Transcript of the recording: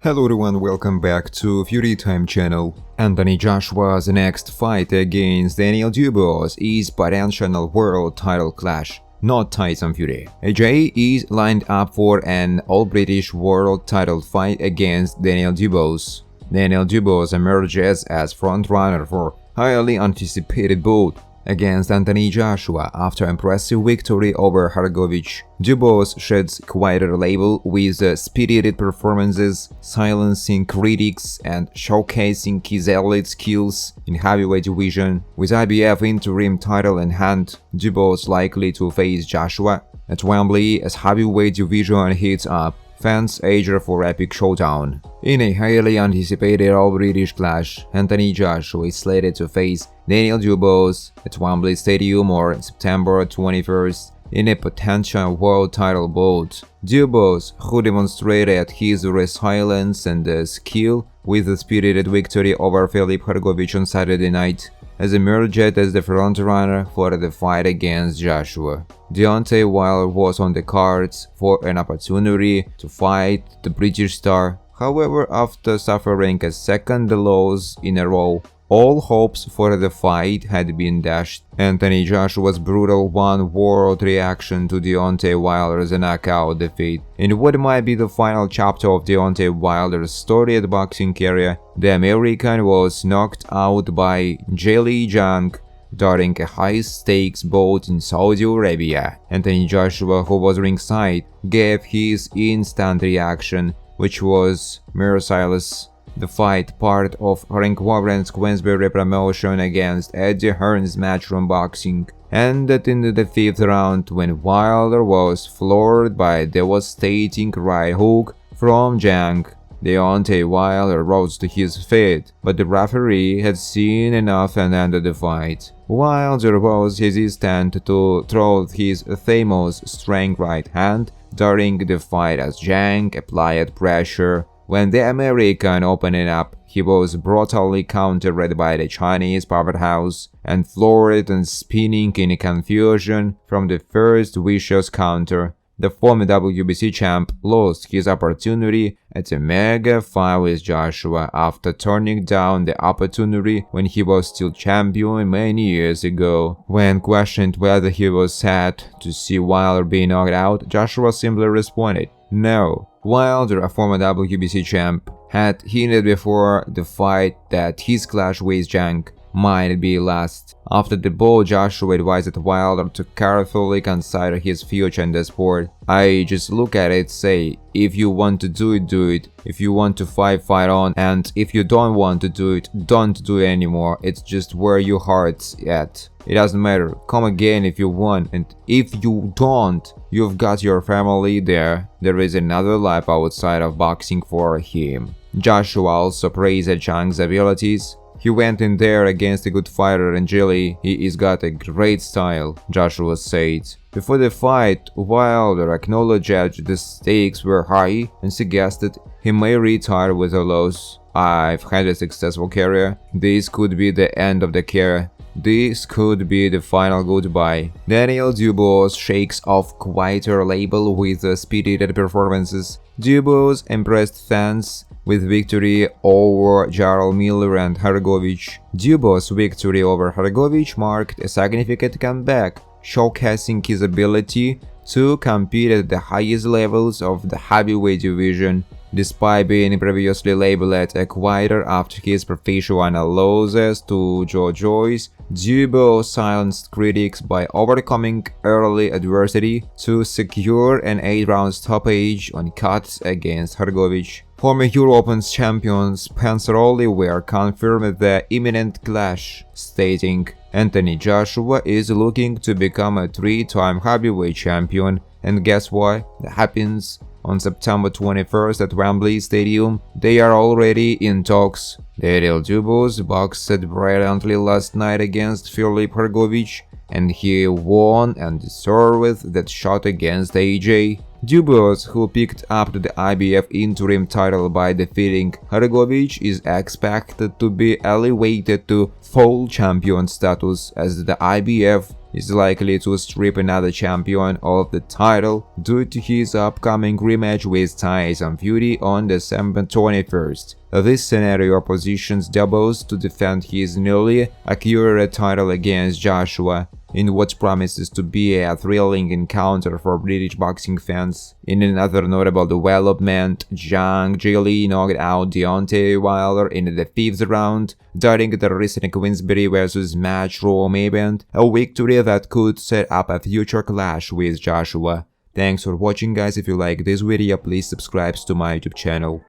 Hello everyone, welcome back to Fury Time channel. Anthony Joshua's next fight against Daniel Dubois is potential world title clash, not Tyson Fury. AJ is lined up for an all-British world title fight against Daniel Dubois. Daniel Dubois emerges as frontrunner for highly anticipated bout against Anthony Joshua after impressive victory over Hrgovic. Dubois sheds quite a label with spirited performances, silencing critics and showcasing his elite skills in heavyweight division. With IBF interim title in hand, Dubois likely to face Joshua at Wembley as heavyweight division heats up. Fans eager for epic showdown. In a highly anticipated all-British clash, Anthony Joshua is slated to face Daniel Dubois at Wembley Stadium on September 21st in a potential world title bout. Dubois, who demonstrated his resilience and skill with a spirited victory over Filip Hrgovic on Saturday night, has emerged as the frontrunner for the fight against Joshua. Deontay Wilder was on the cards for an opportunity to fight the British star. However, after suffering a second loss in a row, all hopes for the fight had been dashed. Anthony Joshua's brutal one-word reaction to Deontay Wilder's knockout defeat. In what might be the final chapter of Deontay Wilder's storied boxing career, the American was knocked out by Jelly Jang during a high-stakes bout in Saudi Arabia. Anthony Joshua, who was ringside, gave his instant reaction, which was merciless. The fight, part of Frank Warren's Queensberry promotion against Eddie Hearn's Matchroom Boxing, ended in the 5th round when Wilder was floored by a devastating right hook from Jang. Deontay Wilder rose to his feet, but the referee had seen enough and ended the fight. Wilder was hesitant to throw his famous strong right hand during the fight as Jang applied pressure. When the American opened up, he was brutally countered by the Chinese powerhouse and floored and spinning in confusion from the first vicious counter. The former WBC champ lost his opportunity at a mega fight with Joshua after turning down the opportunity when he was still champion many years ago. When questioned whether he was sad to see Wilder being knocked out, Joshua simply responded, "No." Wilder, a former WBC champ, had hinted before the fight that his clash with Jang might be last. After the bout, Joshua advised Wilder to carefully consider his future in the sport. "I just look at it, say, if you want to do it, do it. If you want to fight, fight on. And if you don't want to do it, don't do it anymore. It's just where your heart's at. It doesn't matter. Come again if you want. And if you don't, you've got your family there. There is another life outside of boxing for him." Joshua also praised Jang's abilities. "He went in there against a good fighter and Jelly. He's got a great style," Joshua said. Before the fight, Wilder acknowledged the stakes were high and suggested he may retire with a loss. "I've had a successful career. This could be the end of the career. This could be the final goodbye." Daniel Dubois shakes off quite a label with spirited performances. Dubois impressed fans with victory over Jarrell Miller and Hrgovic. Dubois' victory over Hrgovic marked a significant comeback, showcasing his ability to compete at the highest levels of the heavyweight division. Despite being previously labeled a quitter after his professional losses to Joe Joyce, Dubois silenced critics by overcoming early adversity to secure an 8-round stoppage on cuts against Hrgovic. Former European champion Spencer Oliver confirmed the imminent clash, stating, "Anthony Joshua is looking to become a 3-time heavyweight champion, and guess what? That happens on September 21st at Wembley Stadium. They are already in talks." Daniel Dubois boxed brilliantly last night against Filip Hrgovic, and he won and deserved that shot against AJ. Dubois, who picked up the IBF interim title by defeating Hrgovic, is expected to be elevated to full champion status as the IBF is likely to strip another champion of the title due to his upcoming rematch with Tyson Fury on December 21st. This scenario positions Dubois to defend his newly acquired title against Joshua in what promises to be a thrilling encounter for British boxing fans. In another notable development, Zhang Jili knocked out Deontay Wilder in the 5th round during the recent Queensberry vs Matchroom event, a victory that could set up a future clash with Joshua. Thanks for watching, guys. If you like this video, please subscribe to my YouTube channel.